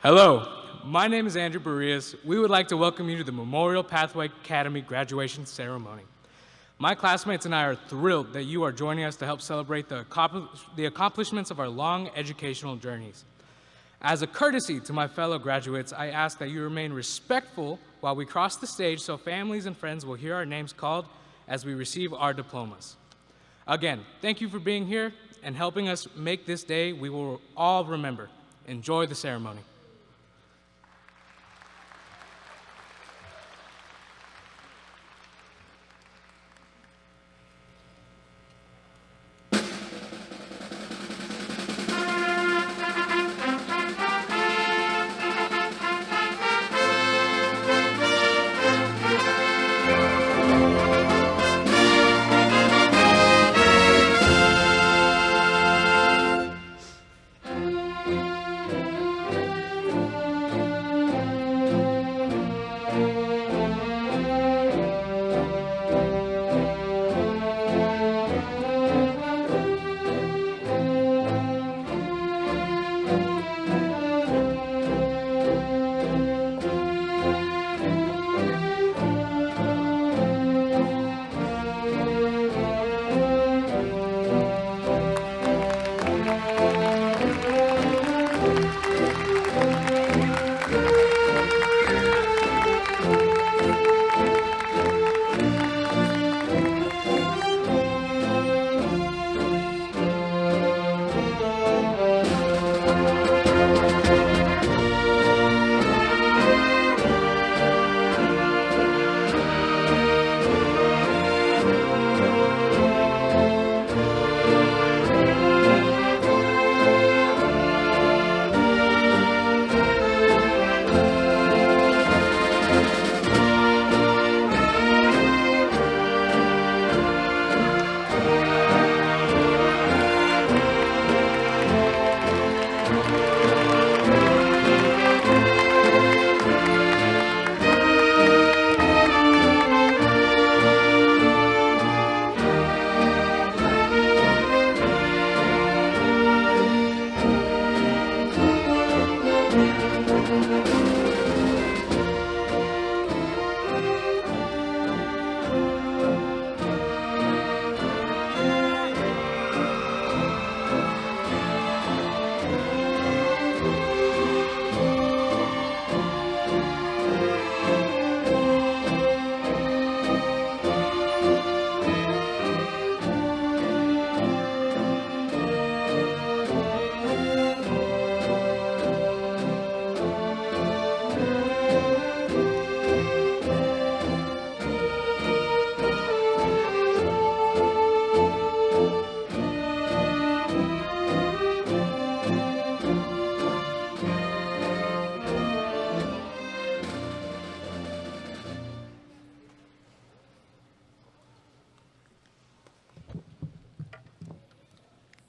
Hello, my name is Andrew Barrias. We would like to welcome you to the Memorial Pathway Academy graduation ceremony. My classmates and I are thrilled that you are joining us to help celebrate the accomplishments of our long educational journeys. As a courtesy to my fellow graduates, I ask that you remain respectful while we cross the stage so families and friends will hear our names called as we receive our diplomas. Again, thank you for being here and helping us make this day we will all remember. Enjoy the ceremony.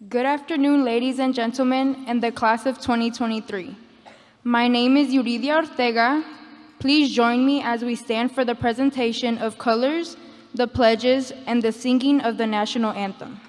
Good afternoon, ladies and gentlemen, and the class of 2023. My name is Yuridia Ortega. Please join me as we stand for the presentation of colors, the pledges, and the singing of the national anthem.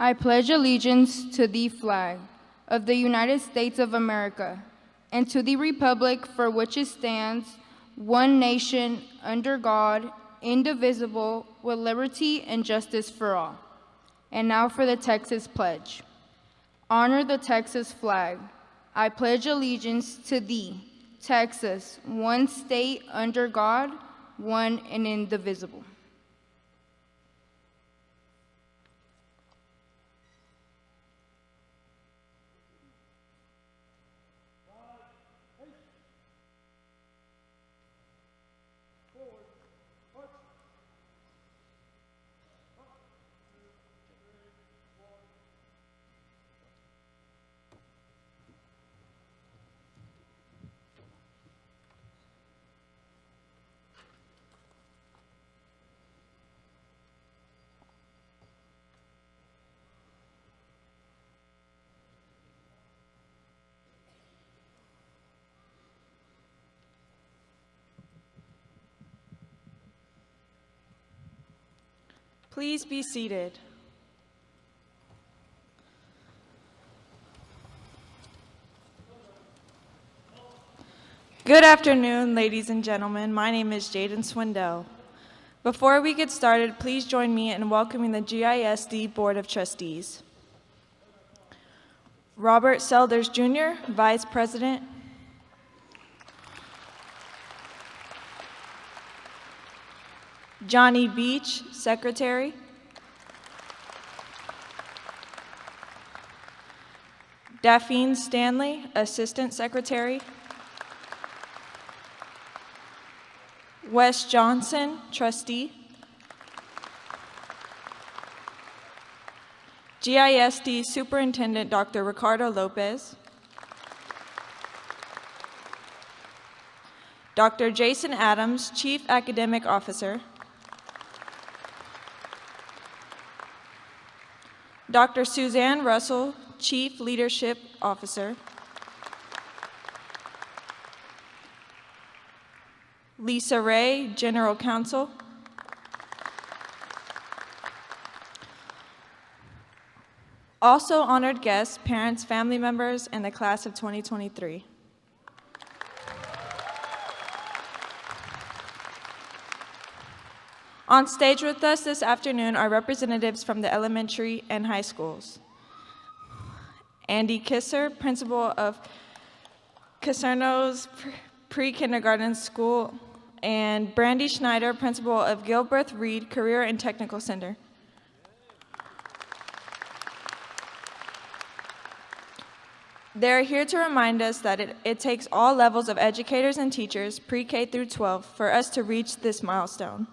I pledge allegiance to the flag of the United States of America and to the republic for which it stands, one nation, under God, indivisible, with liberty and justice for all. And now for the Texas Pledge. Honor the Texas flag. I pledge allegiance to thee, Texas, one state under God, one and indivisible. Please be seated. Good afternoon, ladies and gentlemen. My name is Jaden Swindell. Before we get started, please join me in welcoming the GISD Board of Trustees. Robert Selders Jr., Vice President. Johnny Beach, Secretary. Daphne Stanley, Assistant Secretary. Wes Johnson, Trustee. GISD Superintendent Dr. Ricardo Lopez. Dr. Jason Adams, Chief Academic Officer. Dr. Suzanne Russell, Chief Leadership Officer. Lisa Ray, General Counsel. Also honored guests, parents, family members, and the class of 2023. On stage with us this afternoon are representatives from the elementary and high schools. Andy Kisser, principal of Caserno's Pre-Kindergarten School, and Brandy Schneider, principal of Gilbreth Reed Career and Technical Center. They're here to remind us that it takes all levels of educators and teachers, pre-K through 12, for us to reach this milestone.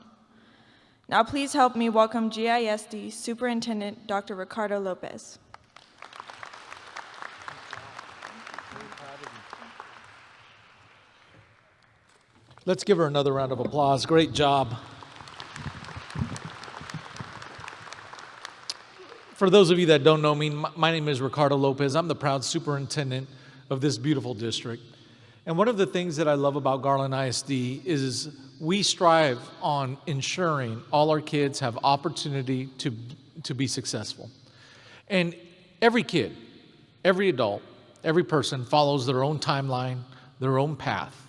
Now please help me welcome GISD Superintendent Dr. Ricardo Lopez. Let's give her another round of applause. Great job. For those of you that don't know me, my name is Ricardo Lopez. I'm the proud superintendent of this beautiful district. And one of the things that I love about Garland ISD is we strive on ensuring all our kids have opportunity to be successful. And every kid, every adult, every person follows their own timeline, their own path.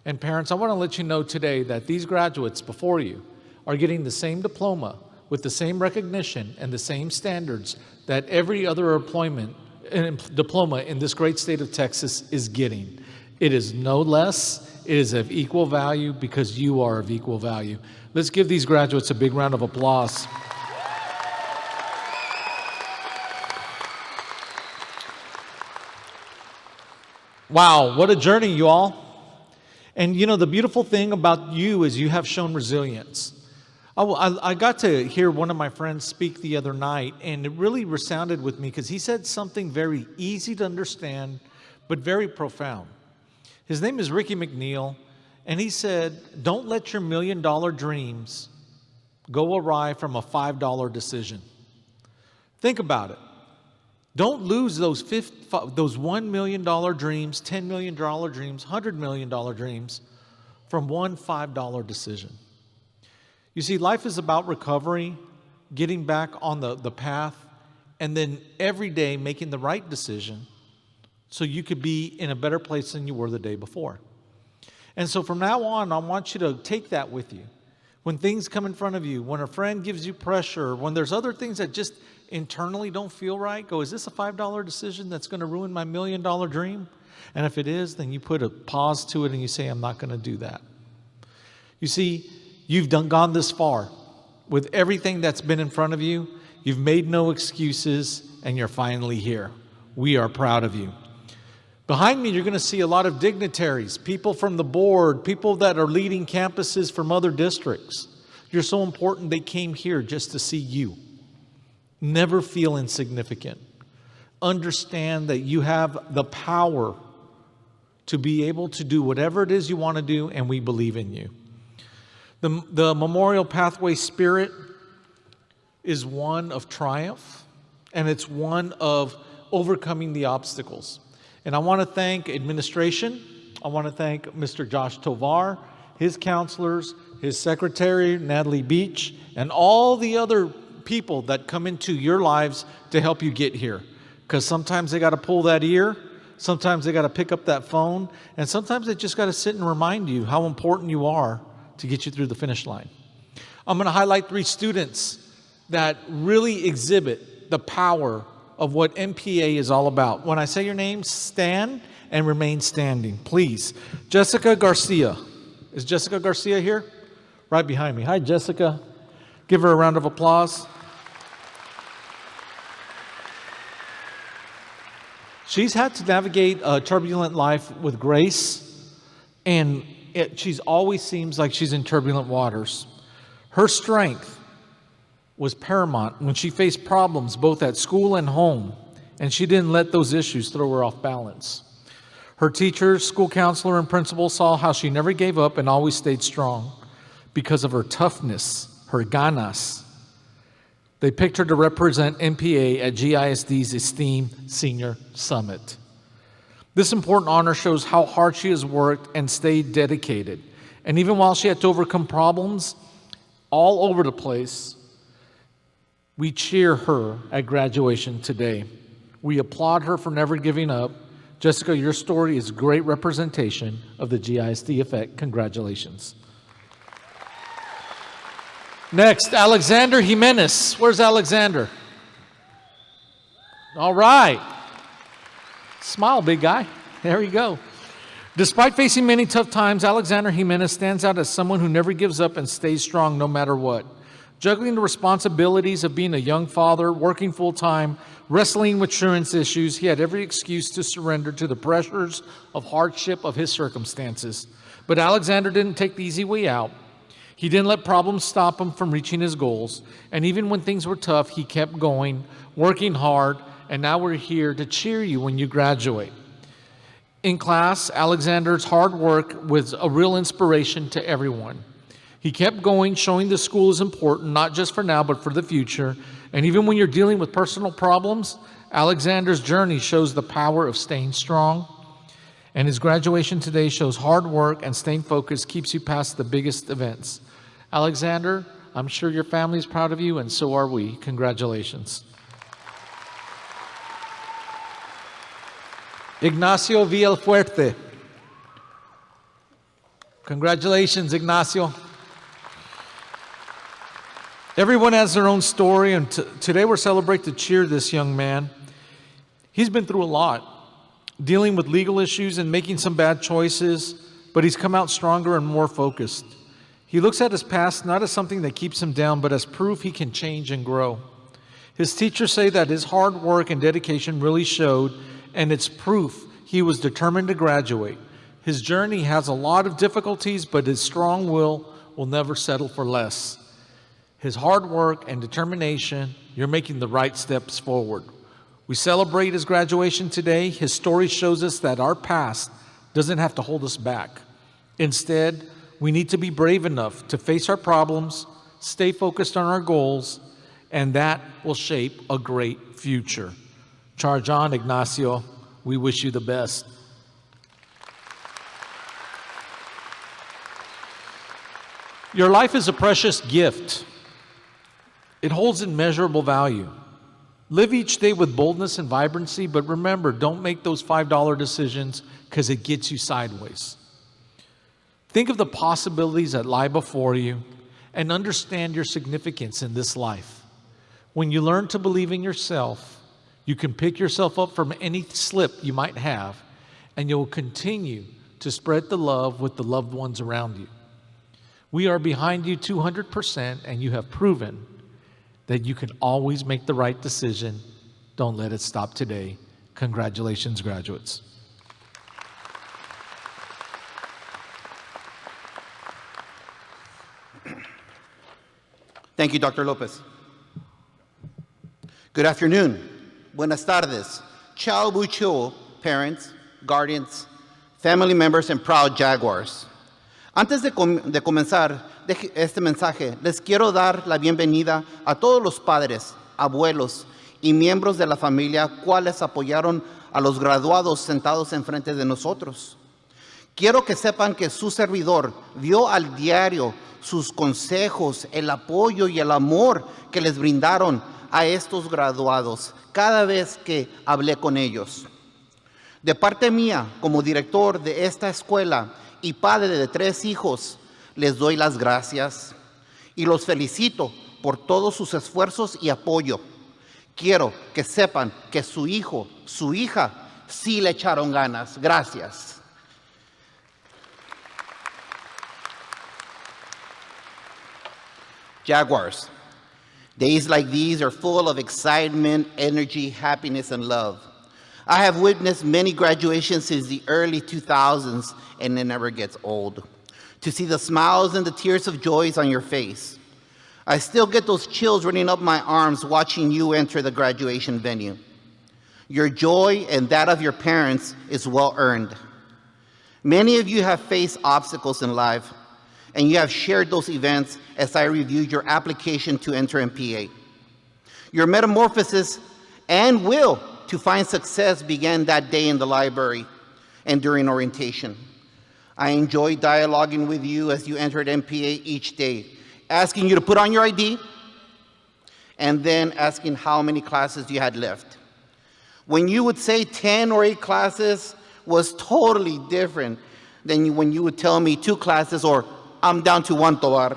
And parents, I want to let you know today that these graduates before you are getting the same diploma with the same recognition and the same standards that every other diploma in this great state of Texas is getting. It is no less, it is of equal value because you are of equal value. Let's give these graduates a big round of applause. Wow, what a journey, you all. And you know, the beautiful thing about you is you have shown resilience. I got to hear one of my friends speak the other night, and it really resounded with me because he said something very easy to understand, but very profound. His name is Ricky McNeil, and he said, don't let your $1 million dreams go awry from a $5 decision. Think about it. Don't lose those $1 million dreams, $10 million dreams, $100 million dreams from one $5 decision. You see, life is about recovery, getting back on the path, and then every day making the right decision so you could be in a better place than you were the day before. And so from now on, I want you to take that with you. When things come in front of you, when a friend gives you pressure, when there's other things that just internally don't feel right, go, is this a $5 decision that's going to ruin my $1 million dream? And if it is, then you put a pause to it and you say, I'm not going to do that. You see, you've gone this far. With everything that's been in front of you, you've made no excuses, and you're finally here. We are proud of you. Behind me, you're going to see a lot of dignitaries, people from the board, people that are leading campuses from other districts. You're so important, they came here just to see you. Never feel insignificant. Understand that you have the power to be able to do whatever it is you want to do, and we believe in you. The Memorial Pathway spirit is one of triumph, and it's one of overcoming the obstacles. And I want to thank administration. I want to thank Mr. Josh Tovar, his counselors, his secretary, Natalie Beach, and all the other people that come into your lives to help you get here. Because sometimes they got to pull that ear, sometimes they got to pick up that phone, and sometimes they just got to sit and remind you how important you are to get you through the finish line. I'm going to highlight 3 students that really exhibit the power of what MPA is all about. When I say your name, stand and remain standing, please. Jessica Garcia. Is Jessica Garcia here? Right behind me. Hi, Jessica. Give her a round of applause. She's had to navigate a turbulent life with grace, and she's always seems like she's in turbulent waters. Her strength was paramount when she faced problems both at school and home, and she didn't let those issues throw her off balance. Her teachers, school counselor, and principal saw how she never gave up and always stayed strong because of her toughness, her ganas. They picked her to represent MPA at GISD's Esteemed Senior Summit. This important honor shows how hard she has worked and stayed dedicated. And even while she had to overcome problems all over the place, we cheer her at graduation today. We applaud her for never giving up. Jessica, your story is a great representation of the GISD effect. Congratulations. Next, Alexander Jimenez. Where's Alexander? All right. Smile, big guy. There you go. Despite facing many tough times, Alexander Jimenez stands out as someone who never gives up and stays strong no matter what. Juggling the responsibilities of being a young father, working full-time, wrestling with insurance issues, he had every excuse to surrender to the pressures of hardship of his circumstances. But Alexander didn't take the easy way out. He didn't let problems stop him from reaching his goals. And even when things were tough, he kept going, working hard, and now we're here to cheer you when you graduate. In class, Alexander's hard work was a real inspiration to everyone. He kept going, showing the school is important, not just for now, but for the future. And even when you're dealing with personal problems, Alexander's journey shows the power of staying strong. And his graduation today shows hard work and staying focused keeps you past the biggest events. Alexander, I'm sure your family is proud of you, and so are we. Congratulations. Ignacio Villafuerte. Congratulations, Ignacio. Everyone has their own story, and today we're celebrating to cheer this young man. He's been through a lot, dealing with legal issues and making some bad choices, but he's come out stronger and more focused. He looks at his past not as something that keeps him down, but as proof he can change and grow. His teachers say that his hard work and dedication really showed, and it's proof he was determined to graduate. His journey has a lot of difficulties, but his strong will never settle for less. His hard work and determination, you're making the right steps forward. We celebrate his graduation today. His story shows us that our past doesn't have to hold us back. Instead, we need to be brave enough to face our problems, stay focused on our goals, and that will shape a great future. Charge on, Ignacio. We wish you the best. Your life is a precious gift. It holds immeasurable value. Live each day with boldness and vibrancy, but remember, don't make those $5 decisions because it gets you sideways. Think of the possibilities that lie before you and understand your significance in this life. When you learn to believe in yourself, you can pick yourself up from any slip you might have, and you'll continue to spread the love with the loved ones around you. We are behind you 200%, and you have proven that you can always make the right decision. Don't let it stop today. Congratulations, graduates. Thank you, Dr. Lopez. Good afternoon. Buenas tardes. Ciao bucho, parents, guardians, family members, and proud Jaguars. Antes de comenzar este mensaje, les quiero dar la bienvenida a todos los padres, abuelos y miembros de la familia cuales apoyaron a los graduados sentados enfrente de nosotros. Quiero que sepan que su servidor vio al diario sus consejos, el apoyo y el amor que les brindaron a estos graduados cada vez que hablé con ellos. De parte mía, como director de esta escuela y padre de 3 hijos, les doy las gracias y los felicito por todos sus esfuerzos y apoyo. Quiero que sepan que su hijo, su hija, sí le echaron ganas. Gracias. Jaguars, days like these are full of excitement, energy, happiness, and love. I have witnessed many graduations since the early 2000s, and it never gets old. To see the smiles and the tears of joy on your face. I still get those chills running up my arms watching you enter the graduation venue. Your joy and that of your parents is well earned. Many of you have faced obstacles in life, and you have shared those events as I reviewed your application to enter MPA. Your metamorphosis and will to find success began that day in the library and during orientation. I enjoyed dialoguing with you as you entered MPA each day, asking you to put on your ID, and then asking how many classes you had left. When you would say 10 or 8 classes was totally different than when you would tell me 2 classes or I'm down to 1, Tobar.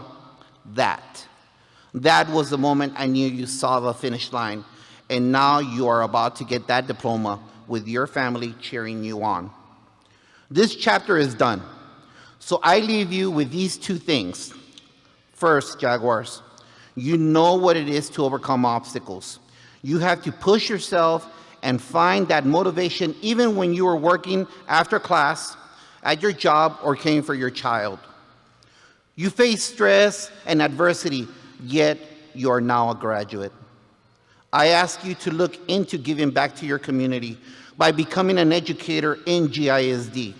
That was the moment I knew you saw the finish line, and now you are about to get that diploma with your family cheering you on. This chapter is done, so I leave you with these 2 things. First, Jaguars, you know what it is to overcome obstacles. You have to push yourself and find that motivation even when you are working after class, at your job, or caring for your child. You face stress and adversity, yet you are now a graduate. I ask you to look into giving back to your community by becoming an educator in GISD.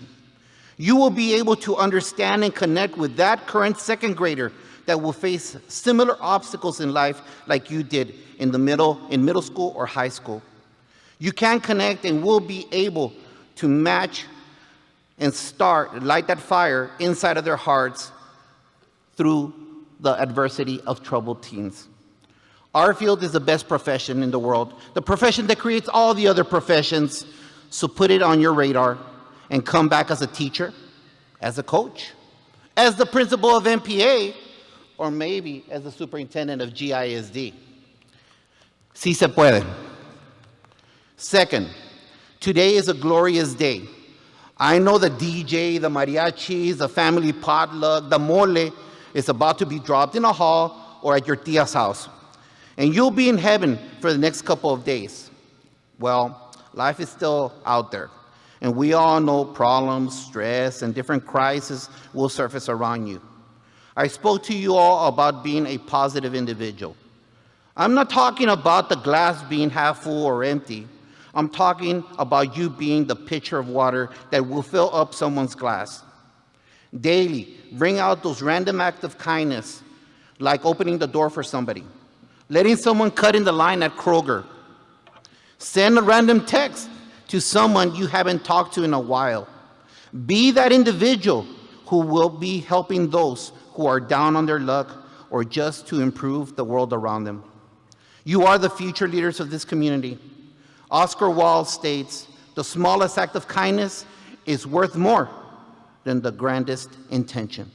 You will be able to understand and connect with that current 2nd grader that will face similar obstacles in life like you did in middle school or high school. You can connect and will be able to match and light that fire inside of their hearts through the adversity of troubled teens. Our field is the best profession in the world, the profession that creates all the other professions, so put it on your radar and come back as a teacher, as a coach, as the principal of MPA, or maybe as the superintendent of GISD. Sí se puede. Second, today is a glorious day. I know the DJ, the mariachis, the family potluck, the mole is about to be dropped in a hall or at your tia's house, and you'll be in heaven for the next couple of days. Well, life is still out there, and we all know problems, stress, and different crises will surface around you. I spoke to you all about being a positive individual. I'm not talking about the glass being half full or empty. I'm talking about you being the pitcher of water that will fill up someone's glass. Daily, bring out those random acts of kindness, like opening the door for somebody, letting someone cut in the line at Kroger. Send a random text to someone you haven't talked to in a while. Be that individual who will be helping those who are down on their luck or just to improve the world around them. You are the future leaders of this community. Oscar Wilde states, "The smallest act of kindness is worth more than the grandest intention."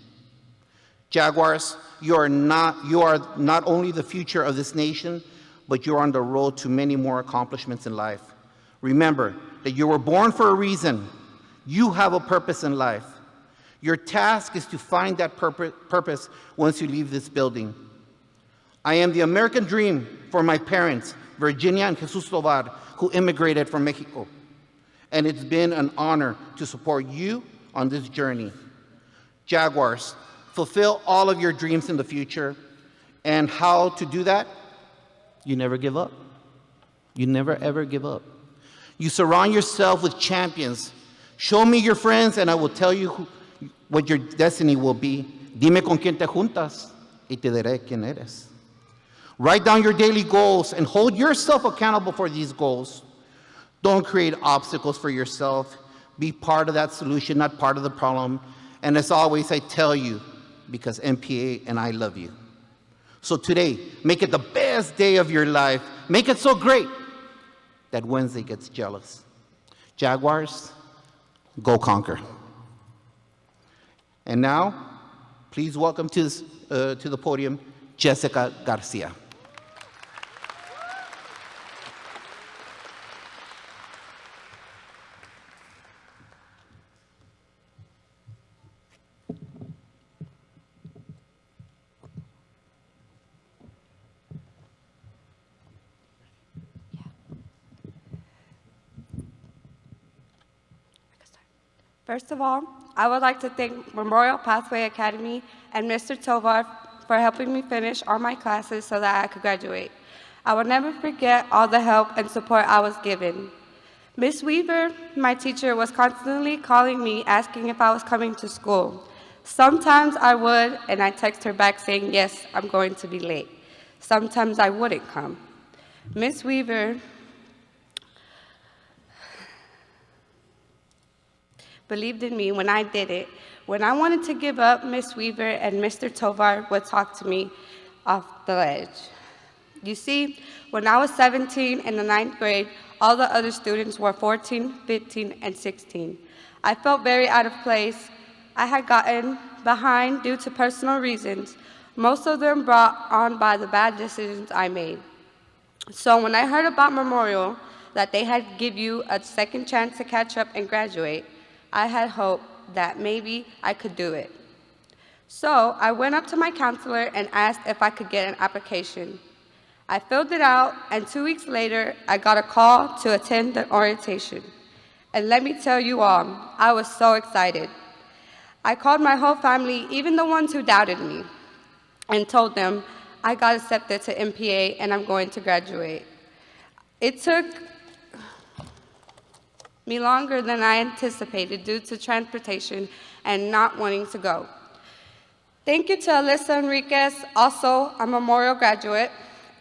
Jaguars, you are not only the future of this nation, but you're on the road to many more accomplishments in life. Remember that you were born for a reason. You have a purpose in life. Your task is to find that purpose once you leave this building. I am the American dream for my parents, Virginia and Jesus Tovar, who immigrated from Mexico. And it's been an honor to support you on this journey. Jaguars, fulfill all of your dreams in the future. And how to do that? You never give up. You never, ever give up. You surround yourself with champions. Show me your friends, and I will tell you what your destiny will be. Dime con quién te juntas, y te diré quién eres. Write down your daily goals and hold yourself accountable for these goals. Don't create obstacles for yourself. Be part of that solution, not part of the problem. And as always, I tell you, because MPA and I love you. So today, make it the best day of your life. Make it so great that Wednesday gets jealous. Jaguars, go conquer. And now, please welcome to the podium, Jessica Garcia. First of all, I would like to thank Memorial Pathway Academy and Mr. Tovar for helping me finish all my classes so that I could graduate. I will never forget all the help and support I was given. Miss Weaver, my teacher, was constantly calling me asking if I was coming to school. Sometimes I would, and I'd text her back saying, yes, I'm going to be late. Sometimes I wouldn't come. Miss Weaver believed in me when I did it. When I wanted to give up, Miss Weaver and Mr. Tovar would talk to me off the ledge. You see, when I was 17 in the 9th grade, all the other students were 14, 15, and 16. I felt very out of place. I had gotten behind due to personal reasons, most of them brought on by the bad decisions I made. So when I heard about Memorial, that they had give you a second chance to catch up and graduate, I had hope that maybe I could do it. So I went up to my counselor and asked if I could get an application. I filled it out, and 2 weeks later, I got a call to attend the orientation. And let me tell you all, I was so excited. I called my whole family, even the ones who doubted me, and told them I got accepted to MPA and I'm going to graduate. It took me longer than I anticipated due to transportation and not wanting to go. Thank you to Alyssa Enriquez, also a Memorial graduate,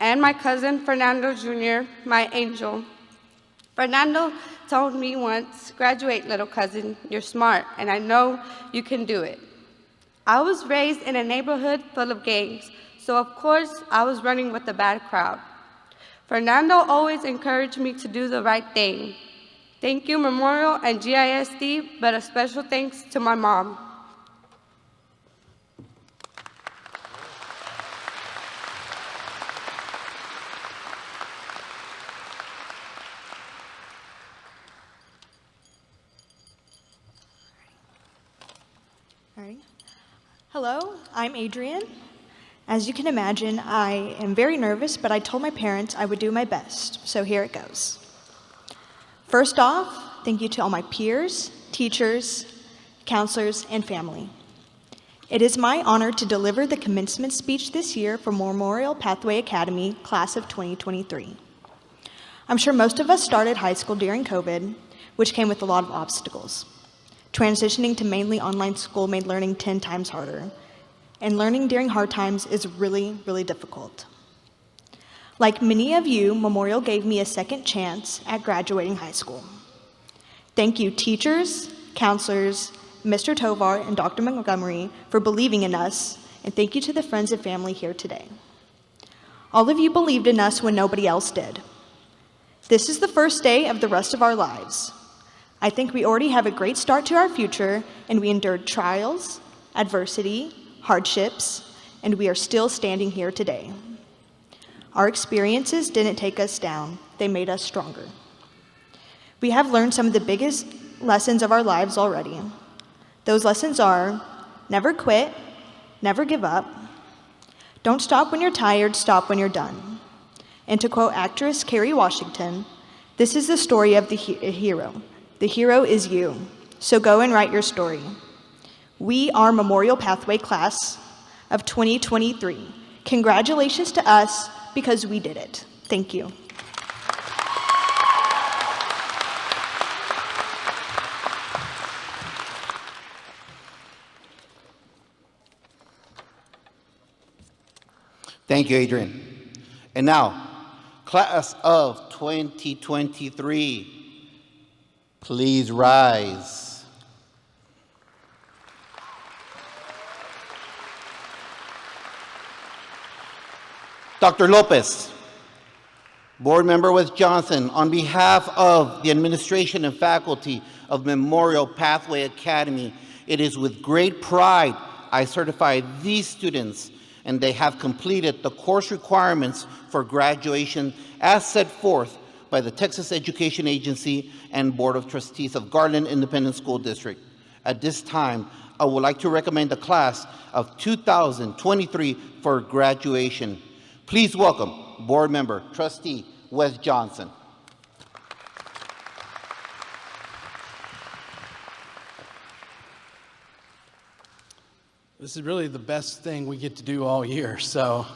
and my cousin Fernando Jr., my angel. Fernando told me once, graduate, little cousin, you're smart, and I know you can do it. I was raised in a neighborhood full of gangs, so of course I was running with the bad crowd. Fernando always encouraged me to do the right thing. Thank you, Memorial and GISD, but a special thanks to my mom. All right. Hello, I'm Adrian. As you can imagine, I am very nervous, but I told my parents I would do my best, so here it goes. First off, thank you to all my peers, teachers, counselors, and family. It is my honor to deliver the commencement speech this year for Memorial Pathway Academy, class of 2023. I'm sure most of us started high school during COVID, which came with a lot of obstacles. Transitioning to mainly online school made learning 10 times harder, and learning during hard times is really, really difficult. Like many of you, Memorial gave me a second chance at graduating high school. Thank you, teachers, counselors, Mr. Tovar, and Dr. Montgomery for believing in us, and thank you to the friends and family here today. All of you believed in us when nobody else did. This is the first day of the rest of our lives. I think we already have a great start to our future, and we endured trials, adversity, hardships, and we are still standing here today. Our experiences didn't take us down, they made us stronger. We have learned some of the biggest lessons of our lives already. Those lessons are: never quit, never give up, don't stop when you're tired, stop when you're done. And to quote actress Kerry Washington, this is the story of the hero. The hero is you, so go and write your story. We are Memorial Pathway Class of 2023. Congratulations to us because we did it. Thank you. Thank you, Adrian. And now, class of 2023, please rise. Dr. Lopez, Board Member Wes Johnson, on behalf of the administration and faculty of Memorial Pathway Academy, it is with great pride I certify these students, and they have completed the course requirements for graduation as set forth by the Texas Education Agency and Board of Trustees of Garland Independent School District. At this time, I would like to recommend the class of 2023 for graduation. Please welcome Board Member Trustee Wes Johnson. This is really the best thing we get to do all year. So,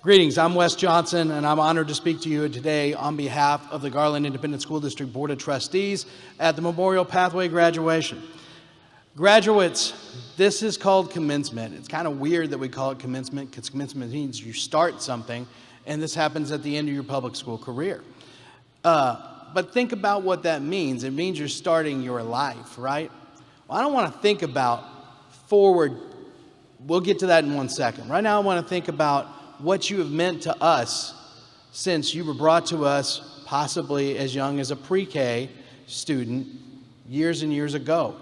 greetings, I'm Wes Johnson, and I'm honored to speak to you today on behalf of the Garland Independent School District Board of Trustees at the Memorial Pathway graduation. Graduates, this is called commencement. It's kind of weird that we call it commencement, because commencement means you start something, and this happens at the end of your public school career. But think about what that means. It means you're starting your life, right? Well, I don't want to think about forward. We'll get to that in 1 second. Right now, I want to think about what you have meant to us since you were brought to us possibly as young as a pre-K student years and years ago.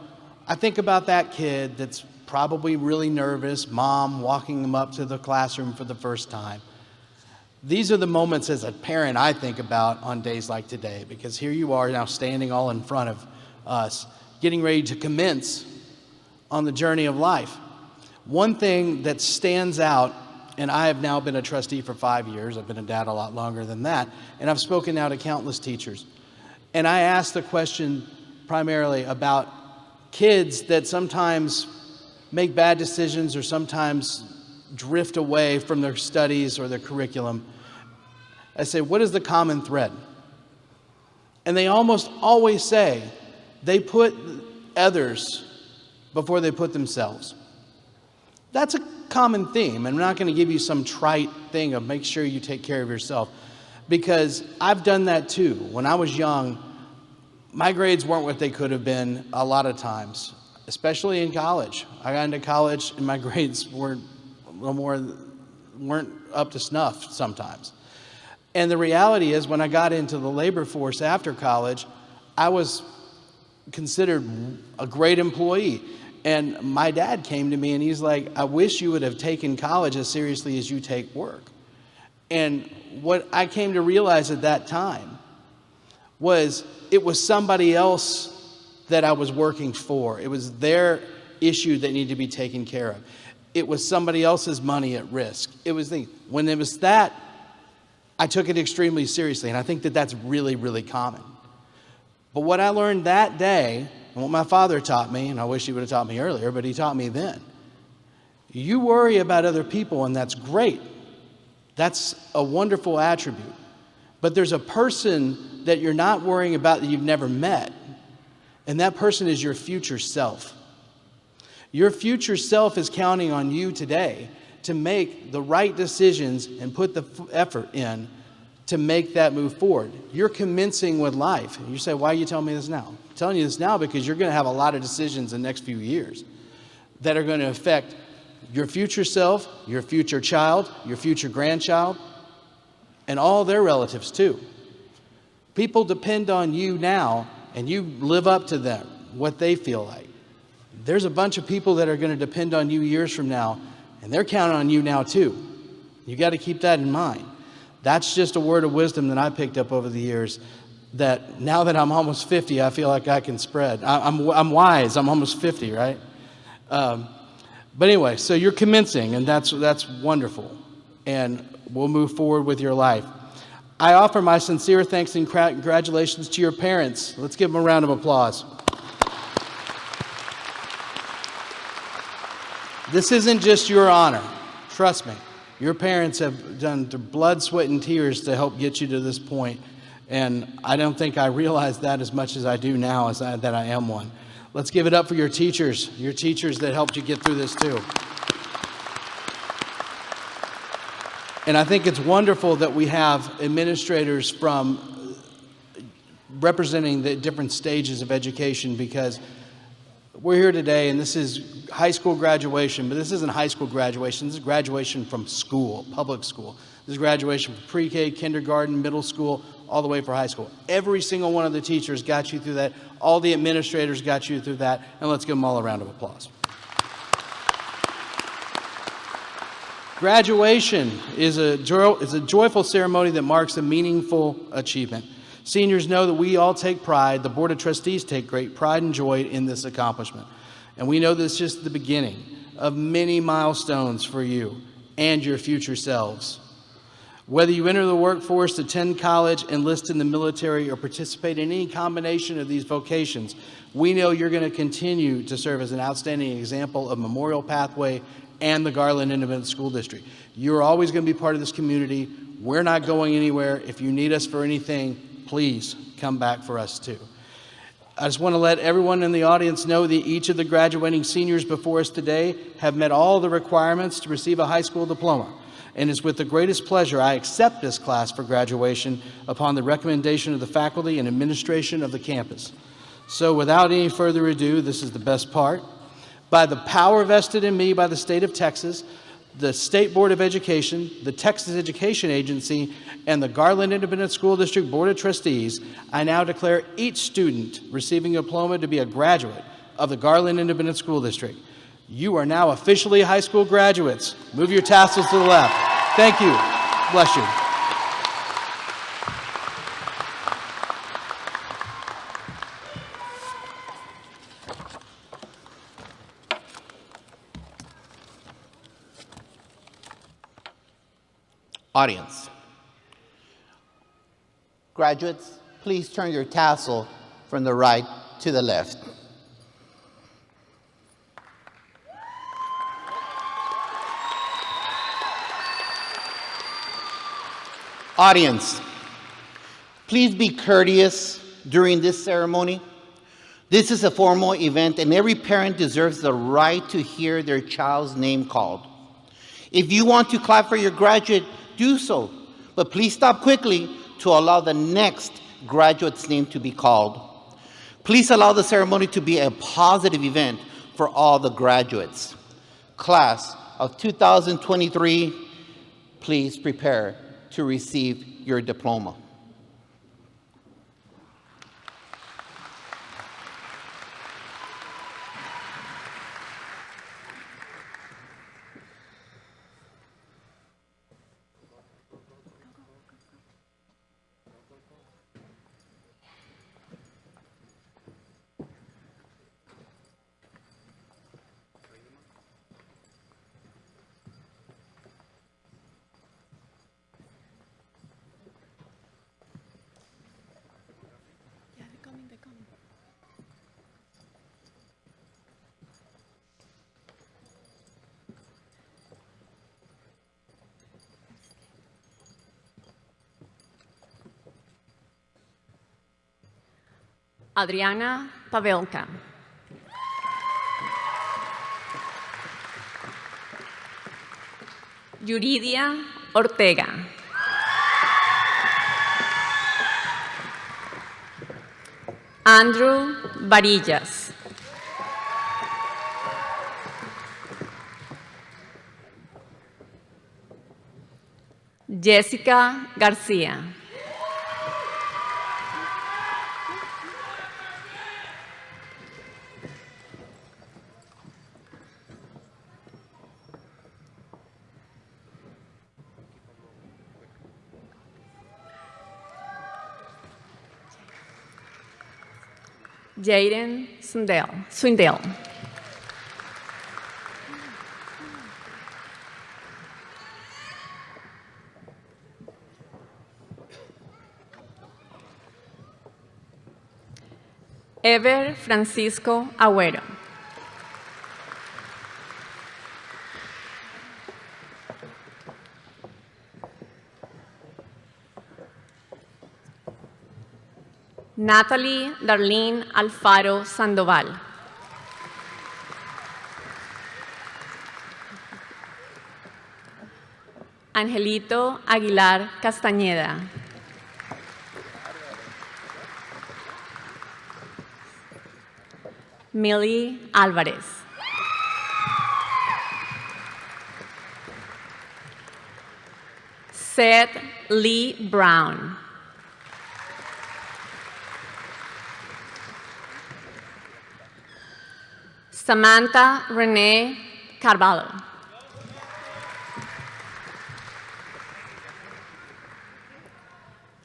I think about that kid that's probably really nervous, mom walking them up to the classroom for the first time. These are the moments as a parent I think about on days like today, because here you are now standing all in front of us, getting ready to commence on the journey of life. One thing that stands out, and I have now been a trustee for 5 years, I've been a dad a lot longer than that, and I've spoken now to countless teachers. And I asked the question primarily about kids that sometimes make bad decisions or sometimes drift away from their studies or their curriculum. I say, what is the common thread? And they almost always say they put others before they put themselves. That's a common theme, and I'm not going to give you some trite thing of make sure you take care of yourself, because I've done that too. When I was young, my grades weren't what they could have been a lot of times, especially in college. I got into college and my grades weren't up to snuff sometimes. And the reality is, when I got into the labor force after college, I was considered a great employee. And my dad came to me and he's like, I wish you would have taken college as seriously as you take work. And what I came to realize at that time was it was somebody else that I was working for. It was their issue that needed to be taken care of. It was somebody else's money at risk. It was when it was that, I took it extremely seriously. And I think that that's really, really common. But what I learned that day, and what my father taught me, and I wish he would have taught me earlier, but he taught me then, you worry about other people, and that's great. That's a wonderful attribute. But there's a person that you're not worrying about that you've never met, and that person is your future self. Your future self is counting on you today to make the right decisions and put the effort in to make that move forward. You're commencing with life. And you say, why are you telling me this now? I'm telling you this now because you're going to have a lot of decisions in the next few years that are going to affect your future self, your future child, your future grandchild, and all their relatives too. People depend on you now, and you live up to them, what they feel like. There's a bunch of people that are going to depend on you years from now, and they're counting on you now too. You got to keep that in mind. That's just a word of wisdom that I picked up over the years, that now that I'm almost 50, I feel like I can spread. I'm wise. I'm almost 50, right? But anyway, so you're commencing, and that's wonderful. And we'll move forward with your life. I offer my sincere thanks and congratulations to your parents. Let's give them a round of applause. This isn't just your honor. Trust me. Your parents have done blood, sweat, and tears to help get you to this point. And I don't think I realize that as much as I do now that I am one. Let's give it up for your teachers that helped you get through this too. And I think it's wonderful that we have administrators from representing the different stages of education, because we're here today and this is high school graduation, but this isn't high school graduation. This is graduation from school, public school. This is graduation from pre-K, kindergarten, middle school, all the way for high school. Every single one of the teachers got you through that. All the administrators got you through that. And let's give them all a round of applause. Graduation is a joyful ceremony that marks a meaningful achievement. Seniors know that we all take pride, the Board of Trustees take great pride and joy in this accomplishment. And we know this is just the beginning of many milestones for you and your future selves. Whether you enter the workforce, attend college, enlist in the military, or participate in any combination of these vocations, we know you're going to continue to serve as an outstanding example of Memorial Pathway and the Garland Independent School District. You're always going to be part of this community. We're not going anywhere. If you need us for anything, please come back for us too. I just want to let everyone in the audience know that each of the graduating seniors before us today have met all the requirements to receive a high school diploma. And it's with the greatest pleasure I accept this class for graduation upon the recommendation of the faculty and administration of the campus. So without any further ado, this is the best part. By the power vested in me by the state of Texas, the State Board of Education, the Texas Education Agency, and the Garland Independent School District Board of Trustees, I now declare each student receiving a diploma to be a graduate of the Garland Independent School District. You are now officially high school graduates. Move your tassels to the left. Thank you. Bless you. Audience. Graduates, please turn your tassel from the right to the left. Audience, please be courteous during this ceremony. This is a formal event and every parent deserves the right to hear their child's name called. If you want to clap for your graduate, do so, but please stop quickly to allow the next graduate's name to be called. Please allow the ceremony to be a positive event for all the graduates. Class of 2023, please prepare to receive your diploma. Adriana Pavelka. Yuridia Ortega. Andrew Varillas. Jessica Garcia. Jaden Swindell. Ever Francisco Agüero. Natalie Darlene Alfaro Sandoval. Angelito Aguilar Castañeda. Millie Álvarez. Seth Lee Brown. Samantha Renee Carvalho.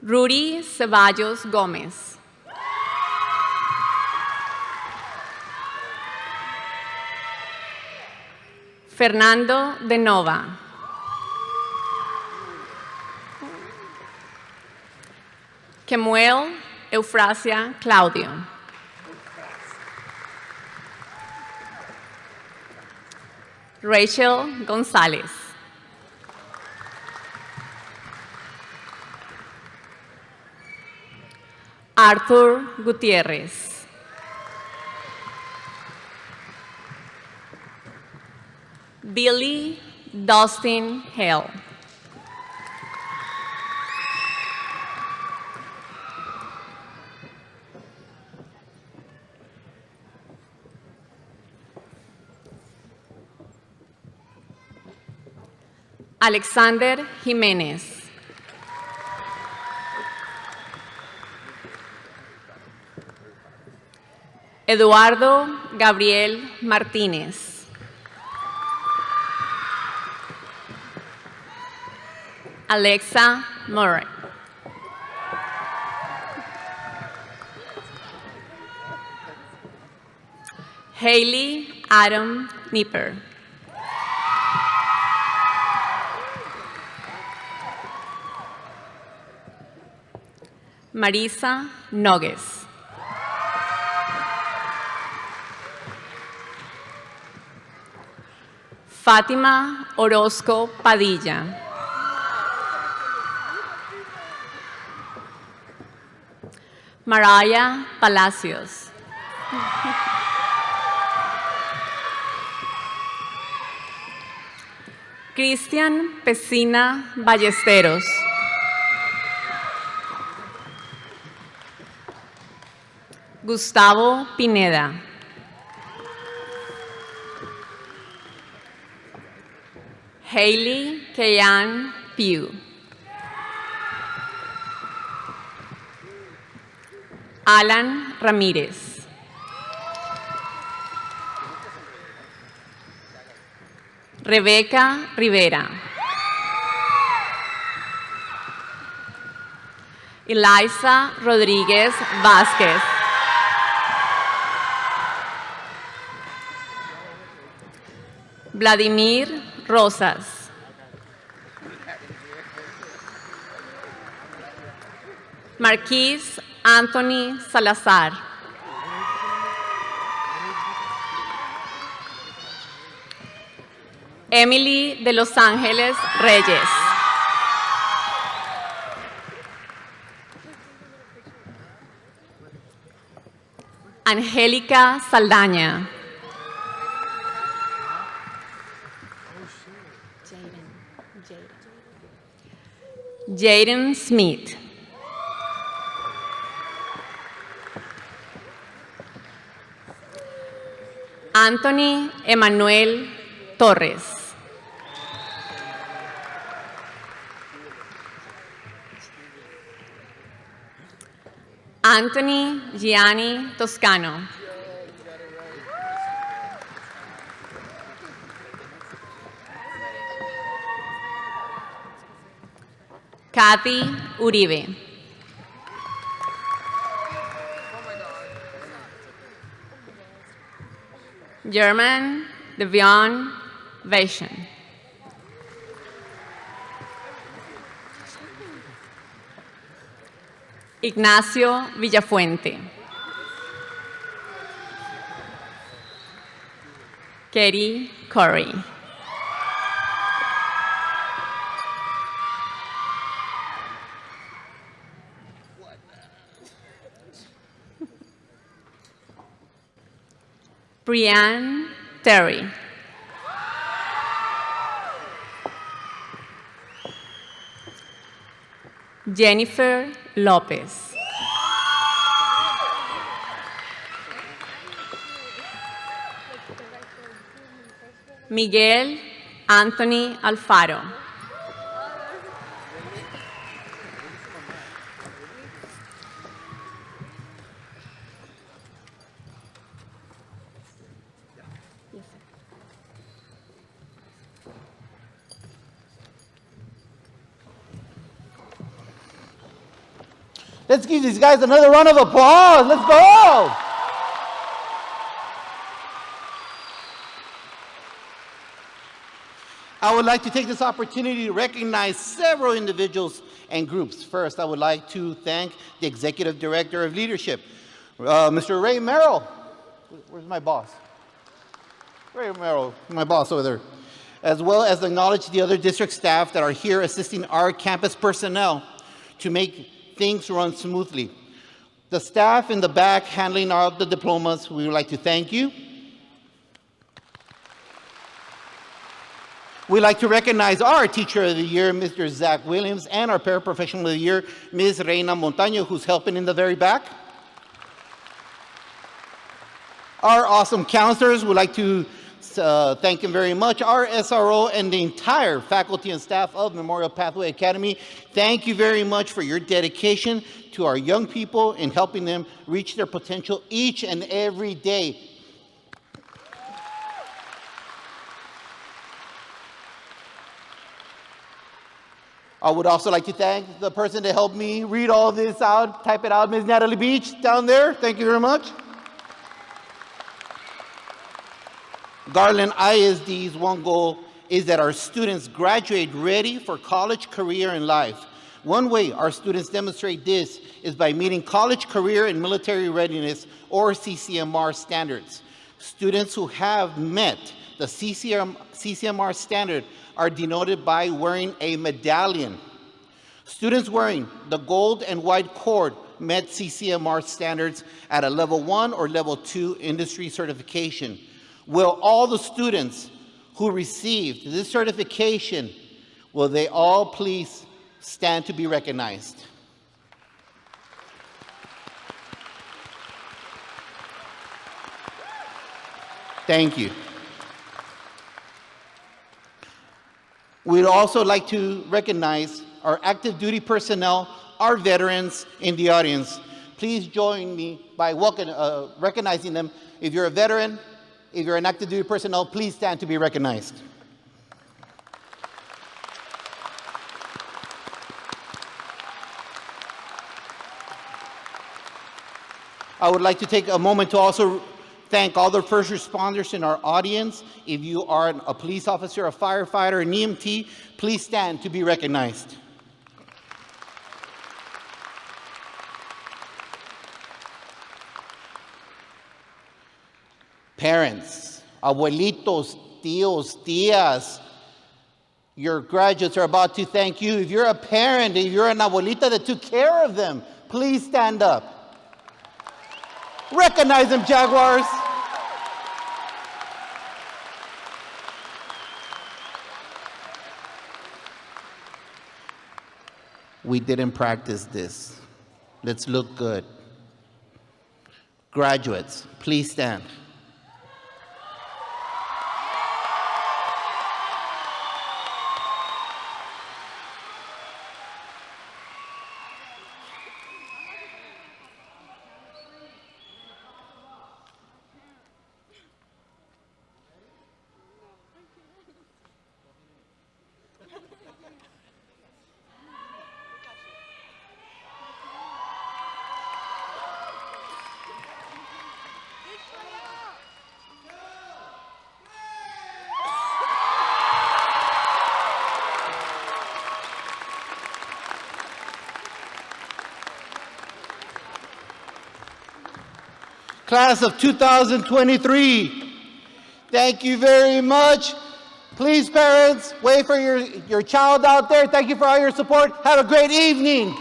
Rudy Ceballos Gómez. Fernando de Nova. Kemuel Eufrasia Claudio. Rachel González. Arthur Gutiérrez. Billy Dustin Hale. Alexander Jiménez. Eduardo Gabriel Martínez. Alexa Murray. Haley Adam Nipper. Marisa Nogues. Fátima Orozco Padilla. Mariah Palacios. Cristian Pesina Ballesteros. Gustavo Pineda. Hailey Kayan Pugh. Alan Ramírez. Rebeca Rivera. Eliza Rodríguez Vázquez. Vladimir Rosas. Marquis Anthony Salazar. Emily de Los Ángeles Reyes. Angélica Saldaña. Jaden Smith. Anthony Emanuel Torres. Anthony Gianni Toscano. Kathy Uribe. German Devion Vaishon. Ignacio Villafuente. Katie Corey. Brianne Terry. Jennifer Lopez. Miguel Anthony Alfaro. Let's give these guys another round of applause. Let's go. I would like to take this opportunity to recognize several individuals and groups. First, I would like to thank the Executive Director of Leadership, Mr. Ray Merrill. Where's my boss? Ray Merrill, my boss over there. As well as acknowledge the other district staff that are here assisting our campus personnel to make things run smoothly. The staff in the back handling all the diplomas, we would like to thank you. We'd like to recognize our Teacher of the Year, Mr. Zach Williams, and our Paraprofessional of the Year, Ms. Reina Montaño, who's helping in the very back. Our awesome counselors, we'd like to thank them very much. Our SRO and the entire faculty and staff of Memorial Pathway Academy, thank you very much for your dedication to our young people and helping them reach their potential each and every day. I would also like to thank the person that helped me read all this out, type it out, Ms. Natalie Beach down there. Thank you very much. Garland ISD's one goal is that our students graduate ready for college, career, and life. One way our students demonstrate this is by meeting college, career, and military readiness, or CCMR standards. Students who have met the CCMR standard are denoted by wearing a medallion. Students wearing the gold and white cord met CCMR standards at a level 1 or level 2 industry certification. Will all the students who received this certification, will they all please stand to be recognized? Thank you. We'd also like to recognize our active duty personnel, our veterans in the audience. Please join me by recognizing them. If you're a veteran, if you're an active duty personnel, please stand to be recognized. I would like to take a moment to also thank all the first responders in our audience. If you are a police officer, a firefighter, an EMT, please stand to be recognized. Parents, abuelitos, tíos, tías, your graduates are about to thank you. If you're a parent, if you're an abuelita that took care of them, please stand up. Recognize them, Jaguars. We didn't practice this. Let's look good. Graduates, please stand. Class of 2023, thank you very much. Please, parents, wait for your child out there. Thank you for all your support. Have a great evening.